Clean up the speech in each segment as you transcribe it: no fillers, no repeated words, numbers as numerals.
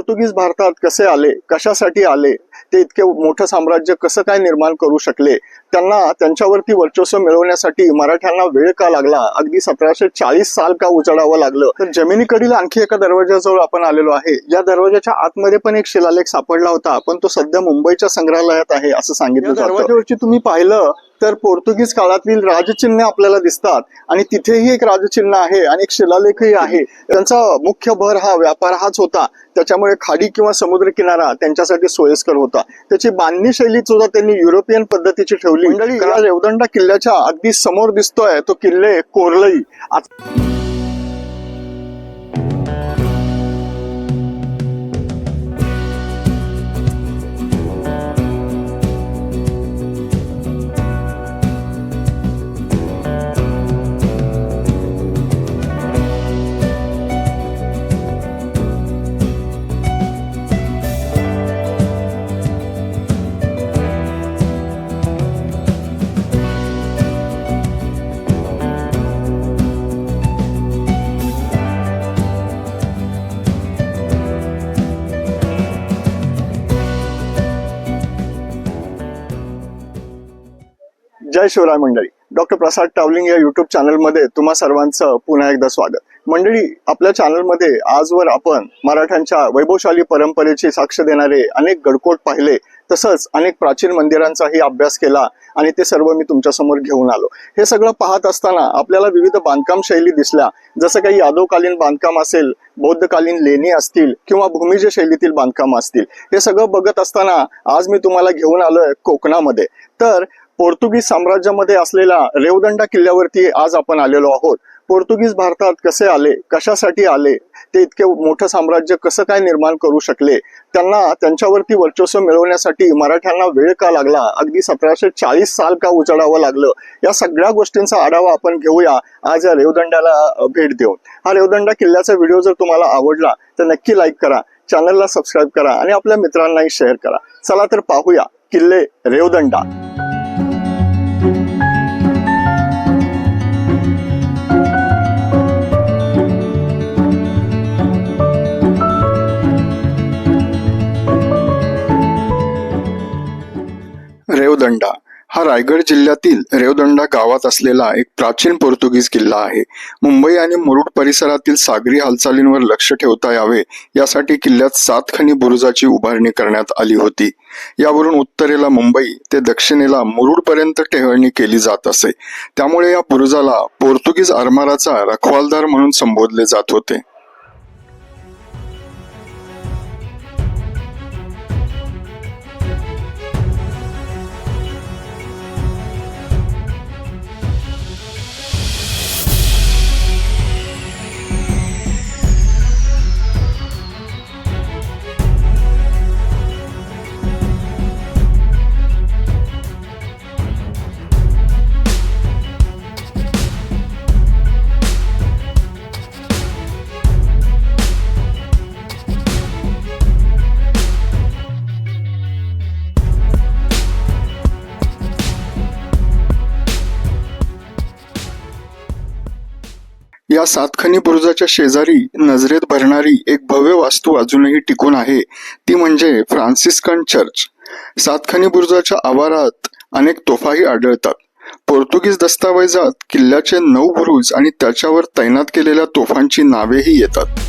पोर्तुगीज भारतात कसे आले, कशासाठी आले, ते इतके मोठं साम्राज्य कसं काय निर्माण करू शकले, त्यांना त्यांच्यावरती वर्चस्व मिळवण्यासाठी मराठ्यांना वेळ का लागला, अगदी 1740 साल का उजाडावं लागलं. तर जमिनीकडील आणखी एका दरवाजाजवळ आपण आलेलो आहे. या दरवाजाच्या आतमध्ये पण एक शिलालेख सापडला होता, पण तो सध्या मुंबईच्या संग्रहालयात आहे असं सांगितलं जातं. दरवाजावरची तुम्ही पाहिलं तर पोर्तुगीज काळातील राजचिन्ह आपल्याला दिसतात आणि तिथेही एक राजचिन्ह आहे आणि एक शिलालेखही आहे. त्यांचा मुख्य भर हा व्यापार हाच होता, त्याच्यामुळे खाडी किंवा समुद्र किनारा त्यांच्यासाठी सोयीस्कर होता. त्याची बांधणी शैली सुद्धा त्यांनी युरोपियन पद्धतीची ठेवली. या रेवदंडा किल्ल्याच्या अगदी समोर दिसतोय तो किल्ले कोर्लई. जय शिवराय मंडळी. डॉक्टर प्रसाद ट्रॅव्हलिंग या युट्यूब चॅनलमध्ये तुम्हा सर्वांचं पुन्हा एकदा स्वागत. मंडळी, आपल्या चॅनलमध्ये आजवर आपण मराठ्यांच्या वैभवशाली परंपरेची साक्ष देणारे अनेक गडकोट पाहिले, तसंच अनेक प्राचीन मंदिरांचाही अभ्यास केला आणि ते सर्व मी तुमच्या समोर घेऊन आलो. हे सगळं पाहत असताना आपल्याला विविध बांधकाम शैली दिसल्या, जसं काही यादवकालीन बांधकाम असेल, बौद्धकालीन लेणी असतील किंवा भूमिज शैलीतील बांधकाम असतील. हे सगळं बघत असताना आज मी तुम्हाला घेऊन आलोय कोकणामध्ये. तर पोर्तुगीज साम्राज्यामध्ये असलेल्या रेवदंडा किल्ल्यावरती आज आपण आलेलो आहोत. पोर्तुगीज भारतात कसे आले, कशासाठी आले, ते इतके मोठं साम्राज्य कसं काय निर्माण करू शकले, त्यांना त्यांच्यावरती वर्चस्व मिळवण्यासाठी मराठ्यांना वेळ का लागला, अगदी 1740 साल का उजाडावं लागलं, या सगळ्या गोष्टींचा आढावा आपण घेऊया आज या रेवदंड्याला भेट देऊन. हा रेवदंडा किल्ल्याचा व्हिडिओ जर तुम्हाला आवडला तर नक्की लाईक करा, चॅनलला सबस्क्राईब करा आणि आपल्या मित्रांनाही शेअर करा. चला तर पाहूया किल्ले रेवदंडा. रेवदंडा हा रायगड जिल्ह्यातील रेवदंडा गावात असलेला एक प्राचीन पोर्तुगीज किल्ला आहे. मुंबई आणि मुरुड परिसरातील सागरी हालचालींवर लक्ष ठेवता यावे यासाठी किल्ल्यात 7 खणी बुरुजाची उभारणी करण्यात आली होती. यावरून उत्तरेला मुंबई ते दक्षिणेला मुरुड पर्यंत टेहळणी केली जात असे. त्यामुळे या बुरुजाला पोर्तुगीज आरमाराचा रखवालदार म्हणून संबोधले जात होते. या 7 खणी बुरुजाच्या शेजारी नजरेत भरणारी एक भव्य वास्तू अजूनही टिकून आहे, ती म्हणजे फ्रान्सिस्कन चर्च. 7 खणी बुरुजाच्या आवारात अनेक तोफाही आढळतात. पोर्तुगीज दस्तावेजात किल्ल्याचे 9 बुरुज आणि त्याच्यावर तैनात केलेल्या तोफांची नावेही येतात.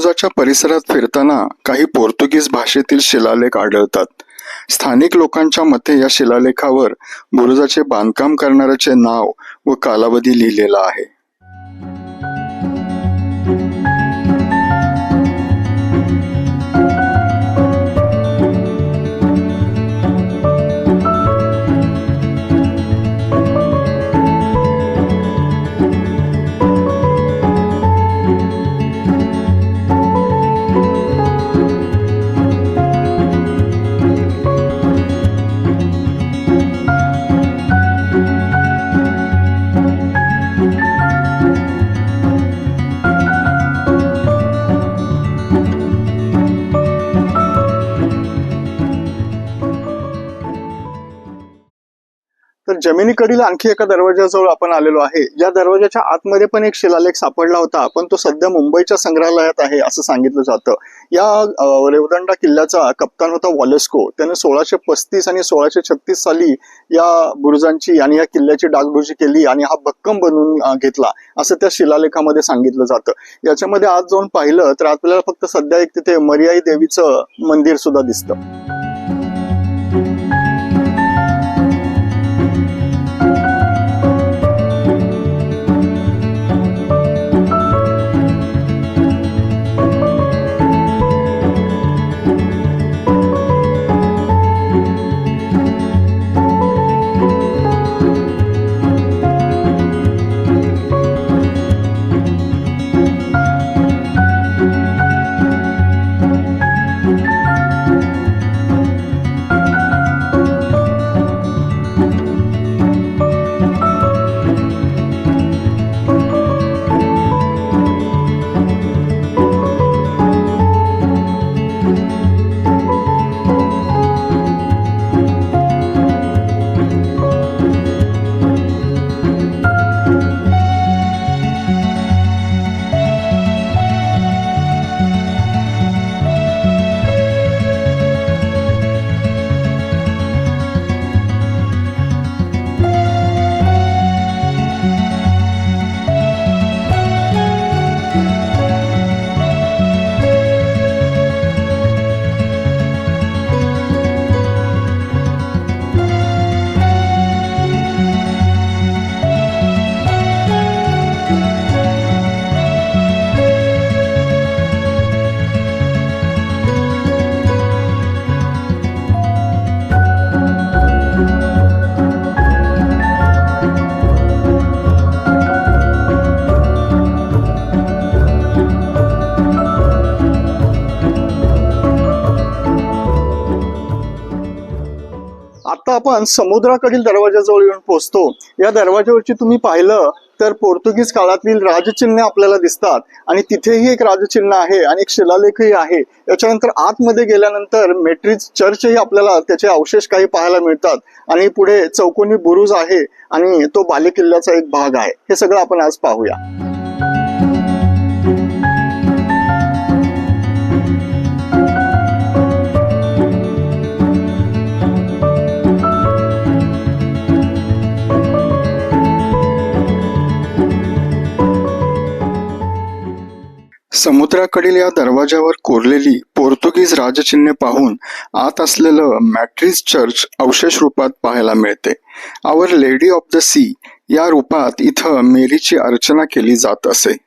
बुरुजाच्या परिसरात फिरताना काही पोर्तुगीज भाषेतील शिलालेख आढळतात. स्थानिक लोकांच्या मते या शिलालेखावर बुरुजाचे बांधकाम करणाऱ्याचे नाव व कालावधी लिहिलेला आहे. तर जमिनीकडील आणखी एका दरवाजाजवळ आपण आलेलो आहे. या दरवाजाच्या आतमध्ये पण एक शिलालेख सापडला होता, पण तो सध्या मुंबईच्या संग्रहालयात आहे असं सांगितलं जातं. या रेवदंडा किल्ल्याचा कप्तान होता वॉलेस्को. त्याने 1635 आणि 1636 साली या बुरुजांची आणि या किल्ल्याची डागडुजी केली आणि हा भक्कम बनवून घेतला असं त्या शिलालेखामध्ये सांगितलं जातं. याच्यामध्ये आज जाऊन पाहिलं तर आपल्याला फक्त सध्या एक तिथे मरियाई देवीचं मंदिर सुद्धा दिसतं. आता आपण समुद्राकडील दरवाजाजवळ येऊन पोहोचतो. या दरवाजावरची तुम्ही पाहिलं तर पोर्तुगीज काळातील राजचिन्ह आपल्याला दिसतात आणि तिथेही एक राजचिन्ह आहे आणि एक शिलालेखही आहे. याच्यानंतर आतमध्ये गेल्यानंतर मेट्रिज चर्चही आपल्याला त्याचे अवशेष काही पाहायला मिळतात आणि पुढे चौकोनी बुरुज आहे आणि तो बालेकिल्ल्याचा एक भाग आहे. हे सगळं आपण आज पाहूया. समुद्राकडील या दरवाजावर कोरलेली पोर्तुगीज राजचिन्हे पाहून आत असलेलं मॅट्रिज चर्च अवशेष रूपात पाहायला मिळते. आवर लेडी ऑफ द सी या रूपात इथं मेरीची अर्चना केली जात असे.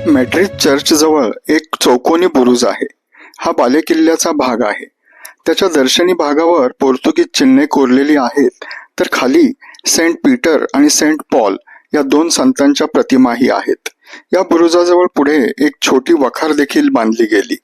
मॅड्रिड चर्च जवळ एक चौकोनी बुरुज आहे. हा बालेकिल्ल्याचा भाग आहे. त्याच्या दर्शनी भागावर पोर्तुगीज चिन्हे कोरलेली आहेत, तर खाली सेंट पीटर आणि सेंट पॉल या दोन संतांच्या प्रतिमाही आहेत. या बुरुजाजवळ पुढे एक छोटी वखार देखील बांधली गेली.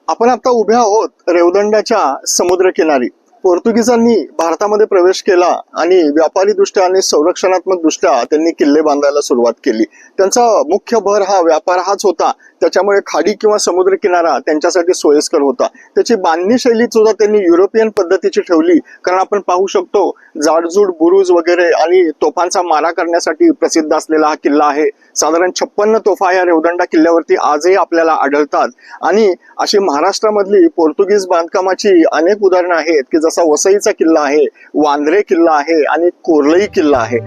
आपण आता उभे आहोत रेवदंड्याच्या समुद्रकिनारी. पोर्तुगीजांनी भारतामध्ये प्रवेश केला आणि व्यापारी दृष्ट्या आणि संरक्षणात्मक दृष्ट्या त्यांनी किल्ले बांधायला सुरुवात केली. त्यांचा मुख्य भर हा व्यापार हाच होता. त्याच्यामुळे खाडी किंवा समुद्र किनारा त्यांच्यासाठी सोयीस्कर होता. त्याची बांधणी शैली सुद्धा त्यांनी युरोपियन पद्धतीची ठेवली, कारण आपण पाहू शकतो जाडजूड बुरुज वगैरे आणि तोफांचा मारा करण्यासाठी प्रसिद्ध असलेला हा किल्ला आहे. साधारण 56 तोफा या रेवदंडा किल्ल्यावरती आजही आपल्याला आढळतात. आणि अशी महाराष्ट्रामधली पोर्तुगीज बांधकामाची अनेक उदाहरणं आहेत की जसा वसईचा किल्ला आहे, वांद्रे किल्ला आहे आणि कोर्लई किल्ला आहे.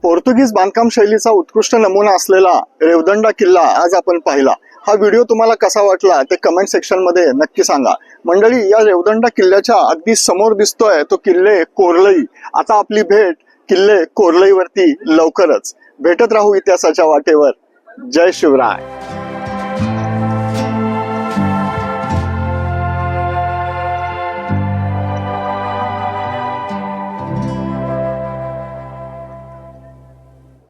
पोर्तुगीज बांधकाम शैलीचा उत्कृष्ट नमुना असलेला रेवदंडा किल्ला आज आपण पाहिला. हा व्हिडिओ तुम्हाला कसा वाटला ते कमेंट सेक्शन मध्ये नक्की सांगा. मंडळी, या रेवदंडा किल्ल्याच्या अगदी समोर दिसतोय तो किल्ले कोर्लई. आता आपली भेट किल्ले कोर्लईवरती लवकरच. भेटत राहू इतिहासाच्या वाटेवर. जय शिवराय.